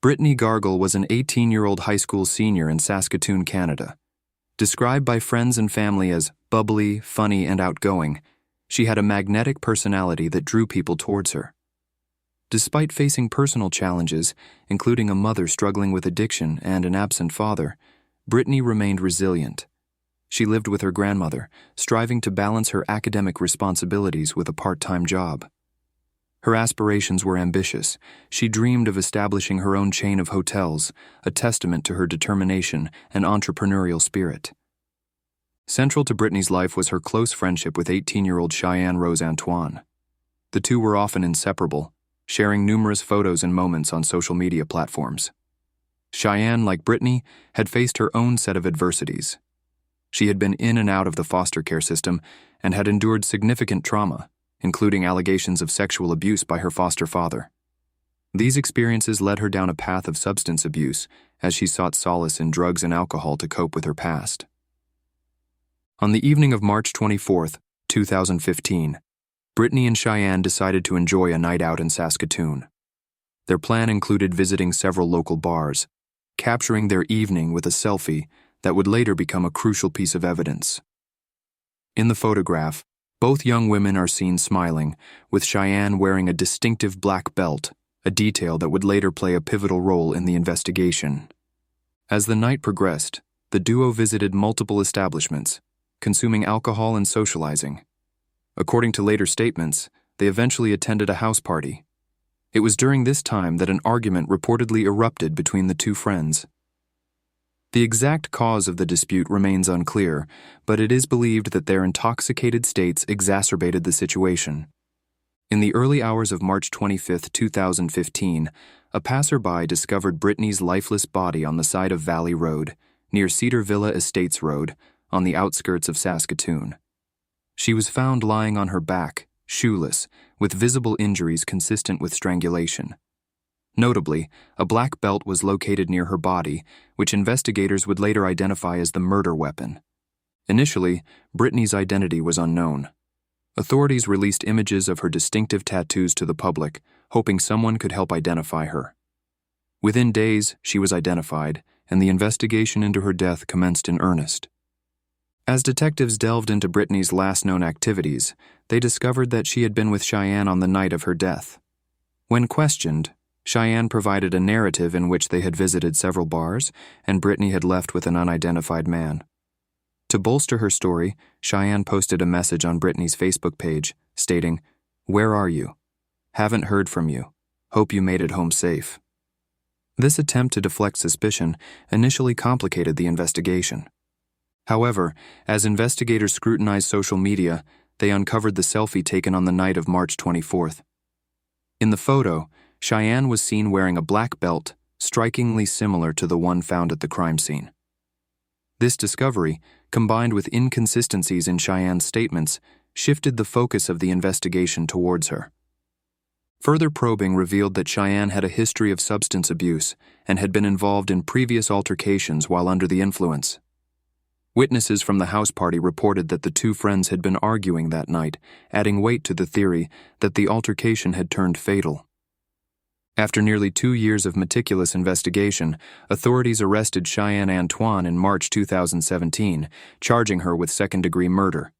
Brittany Gargle was an 18-year-old high school senior in Saskatoon, Canada. Described by friends and family as bubbly, funny, and outgoing, she had a magnetic personality that drew people towards her. Despite facing personal challenges, including a mother struggling with addiction and an absent father, Brittany remained resilient. She lived with her grandmother, striving to balance her academic responsibilities with a part-time job. Her aspirations were ambitious. She dreamed of establishing her own chain of hotels, a testament to her determination and entrepreneurial spirit. Central to Brittany's life was her close friendship with 18-year-old Cheyenne Rose Antoine. The two were often inseparable, sharing numerous photos and moments on social media platforms. Cheyenne, like Brittany, had faced her own set of adversities. She had been in and out of the foster care system and had endured significant trauma, including allegations of sexual abuse by her foster father. These experiences led her down a path of substance abuse as she sought solace in drugs and alcohol to cope with her past. On the evening of March 24, 2015, Brittany and Cheyenne decided to enjoy a night out in Saskatoon. Their plan included visiting several local bars, capturing their evening with a selfie that would later become a crucial piece of evidence. In the photograph, both young women are seen smiling, with Cheyenne wearing a distinctive black belt, a detail that would later play a pivotal role in the investigation. As the night progressed, the duo visited multiple establishments, consuming alcohol and socializing. According to later statements, they eventually attended a house party. It was during this time that an argument reportedly erupted between the two friends. The exact cause of the dispute remains unclear, but it is believed that their intoxicated states exacerbated the situation. In the early hours of March 25, 2015, a passerby discovered Brittany's lifeless body on the side of Valley Road, near Cedar Villa Estates Road, on the outskirts of Saskatoon. She was found lying on her back, shoeless, with visible injuries consistent with strangulation. Notably, a black belt was located near her body, which investigators would later identify as the murder weapon. Initially, Brittany's identity was unknown. Authorities released images of her distinctive tattoos to the public, hoping someone could help identify her. Within days, she was identified, and the investigation into her death commenced in earnest. As detectives delved into Brittany's last known activities, they discovered that she had been with Cheyenne on the night of her death. When questioned, Cheyenne provided a narrative in which they had visited several bars and Brittany had left with an unidentified man. To bolster her story, Cheyenne posted a message on Brittany's Facebook page stating, "Where are you? Haven't heard from you. Hope you made it home safe." This attempt to deflect suspicion initially complicated the investigation. However, as investigators scrutinized social media, they uncovered the selfie taken on the night of March 24th. In the photo, Cheyenne was seen wearing a black belt, strikingly similar to the one found at the crime scene. This discovery, combined with inconsistencies in Cheyenne's statements, shifted the focus of the investigation towards her. Further probing revealed that Cheyenne had a history of substance abuse and had been involved in previous altercations while under the influence. Witnesses from the house party reported that the two friends had been arguing that night, adding weight to the theory that the altercation had turned fatal. After nearly 2 years of meticulous investigation, authorities arrested Cheyenne Antoine in March 2017, charging her with second-degree murder.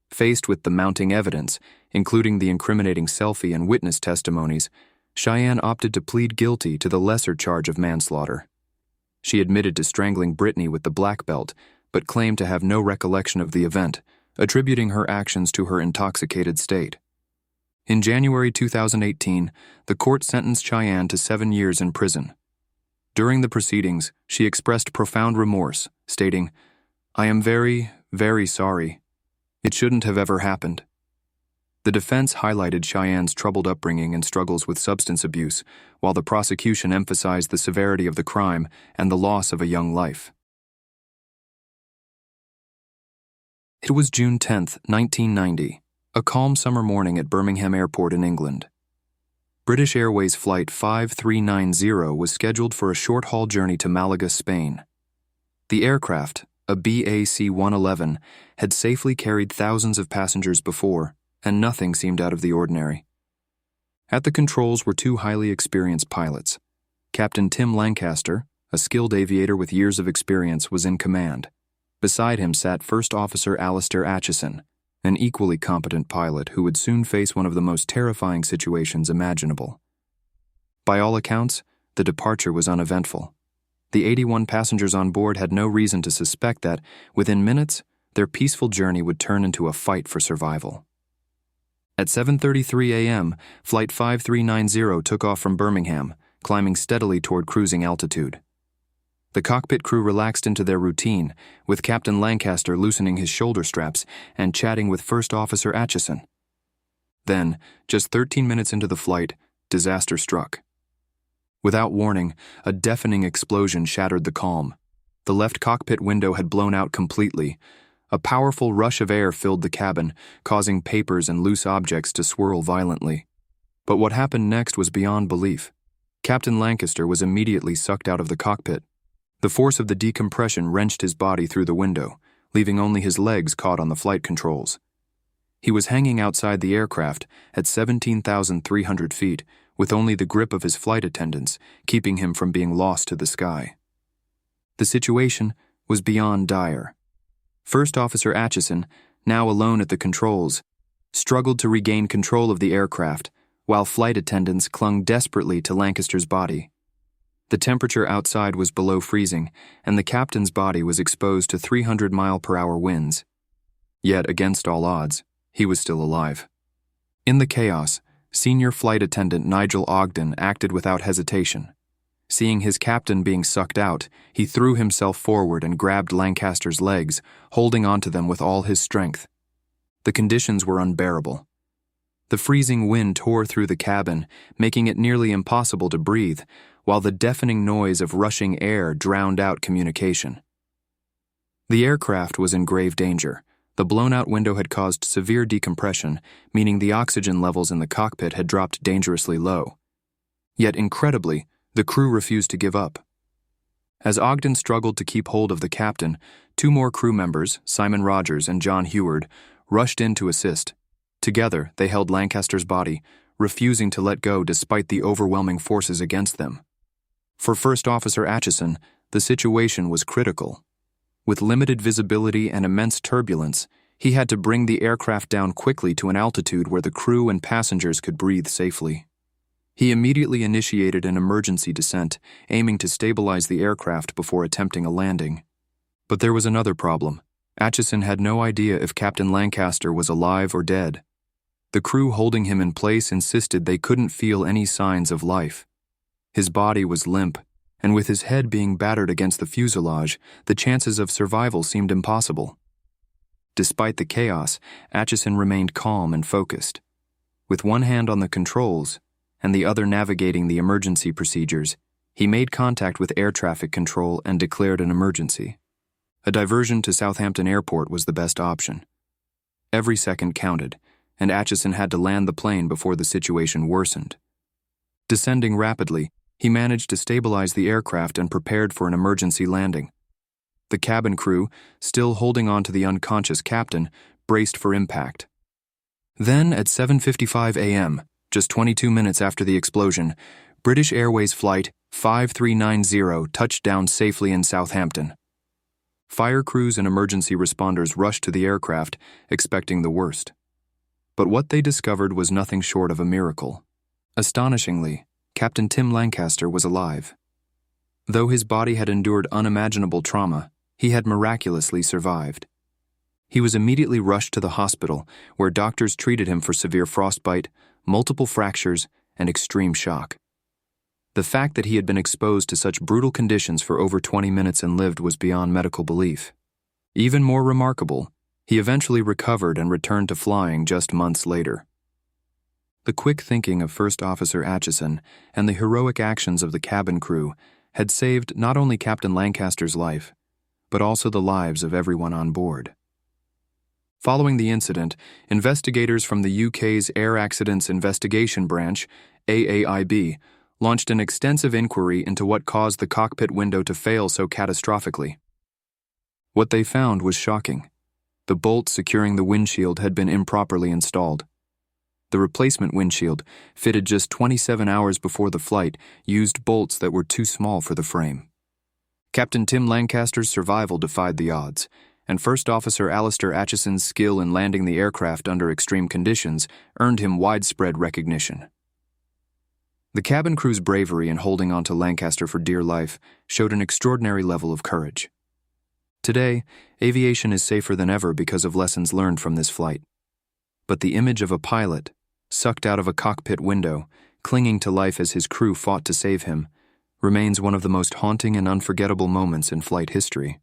Faced with the mounting evidence, including the incriminating selfie and witness testimonies, Cheyenne opted to plead guilty to the lesser charge of manslaughter. She admitted to strangling Brittany with the black belt, but claimed to have no recollection of the event, attributing her actions to her intoxicated state. In January 2018, the court sentenced Cheyenne to 7 years in prison. During the proceedings, she expressed profound remorse, stating, "I am very, very sorry. It shouldn't have ever happened." The defense highlighted Cheyenne's troubled upbringing and struggles with substance abuse, while the prosecution emphasized the severity of the crime and the loss of a young life. It was June 10, 1990. A calm summer morning at Birmingham Airport in England. British Airways Flight 5390 was scheduled for a short-haul journey to Malaga, Spain. The aircraft, a BAC-111, had safely carried thousands of passengers before, and nothing seemed out of the ordinary. At the controls were two highly experienced pilots, Captain Tim Lancaster, a skilled aviator with years of experience, was in command. Beside him sat First Officer Alistair Atchison, an equally competent pilot who would soon face one of the most terrifying situations imaginable. By all accounts, the departure was uneventful. The 81 passengers on board had no reason to suspect that, within minutes, their peaceful journey would turn into a fight for survival. At 7:33 a.m., Flight 5390 took off from Birmingham, climbing steadily toward cruising altitude. The cockpit crew relaxed into their routine, with Captain Lancaster loosening his shoulder straps and chatting with First Officer Atchison. Then, just 13 minutes into the flight, disaster struck. Without warning, a deafening explosion shattered the calm. The left cockpit window had blown out completely. A powerful rush of air filled the cabin, causing papers and loose objects to swirl violently. But what happened next was beyond belief. Captain Lancaster was immediately sucked out of the cockpit. The force of the decompression wrenched his body through the window, leaving only his legs caught on the flight controls. He was hanging outside the aircraft at 17,300 feet, with only the grip of his flight attendants keeping him from being lost to the sky. The situation was beyond dire. First Officer Atchison, now alone at the controls, struggled to regain control of the aircraft, while flight attendants clung desperately to Lancaster's body. The temperature outside was below freezing, and the captain's body was exposed to 300-mile-per-hour winds. Yet, against all odds, he was still alive. In the chaos, Senior Flight Attendant Nigel Ogden acted without hesitation. Seeing his captain being sucked out, he threw himself forward and grabbed Lancaster's legs, holding onto them with all his strength. The conditions were unbearable. The freezing wind tore through the cabin, making it nearly impossible to breathe, while the deafening noise of rushing air drowned out communication. The aircraft was in grave danger. The blown-out window had caused severe decompression, meaning the oxygen levels in the cockpit had dropped dangerously low. Yet, incredibly, the crew refused to give up. As Ogden struggled to keep hold of the captain, two more crew members, Simon Rogers and John Heward, rushed in to assist. Together, they held Lancaster's body, refusing to let go despite the overwhelming forces against them. For First Officer Atchison, the situation was critical. With limited visibility and immense turbulence, he had to bring the aircraft down quickly to an altitude where the crew and passengers could breathe safely. He immediately initiated an emergency descent, aiming to stabilize the aircraft before attempting a landing. But there was another problem. Atchison had no idea if Captain Lancaster was alive or dead. The crew holding him in place insisted they couldn't feel any signs of life. His body was limp, and with his head being battered against the fuselage, the chances of survival seemed impossible. Despite the chaos, Atchison remained calm and focused. With one hand on the controls and the other navigating the emergency procedures, he made contact with air traffic control and declared an emergency. A diversion to Southampton Airport was the best option. Every second counted, and Atchison had to land the plane before the situation worsened. Descending rapidly, he managed to stabilize the aircraft and prepared for an emergency landing. The cabin crew, still holding on to the unconscious captain, braced for impact. Then, at 7:55 a.m., just 22 minutes after the explosion, British Airways Flight 5390 touched down safely in Southampton. Fire crews and emergency responders rushed to the aircraft, expecting the worst. But what they discovered was nothing short of a miracle. Astonishingly, Captain Tim Lancaster was alive. Though his body had endured unimaginable trauma, he had miraculously survived. He was immediately rushed to the hospital, where doctors treated him for severe frostbite, multiple fractures, and extreme shock. The fact that he had been exposed to such brutal conditions for over 20 minutes and lived was beyond medical belief. Even more remarkable, he eventually recovered and returned to flying just months later. The quick thinking of First Officer Atchison and the heroic actions of the cabin crew had saved not only Captain Lancaster's life, but also the lives of everyone on board. Following the incident, investigators from the UK's Air Accidents Investigation Branch, AAIB, launched an extensive inquiry into what caused the cockpit window to fail so catastrophically. What they found was shocking. The bolt securing the windshield had been improperly installed. The replacement windshield, fitted just 27 hours before the flight, used bolts that were too small for the frame. Captain Tim Lancaster's survival defied the odds, and First Officer Alistair Atchison's skill in landing the aircraft under extreme conditions earned him widespread recognition. The cabin crew's bravery in holding on to Lancaster for dear life showed an extraordinary level of courage. Today, aviation is safer than ever because of lessons learned from this flight. But the image of a pilot, sucked out of a cockpit window, clinging to life as his crew fought to save him, remains one of the most haunting and unforgettable moments in flight history.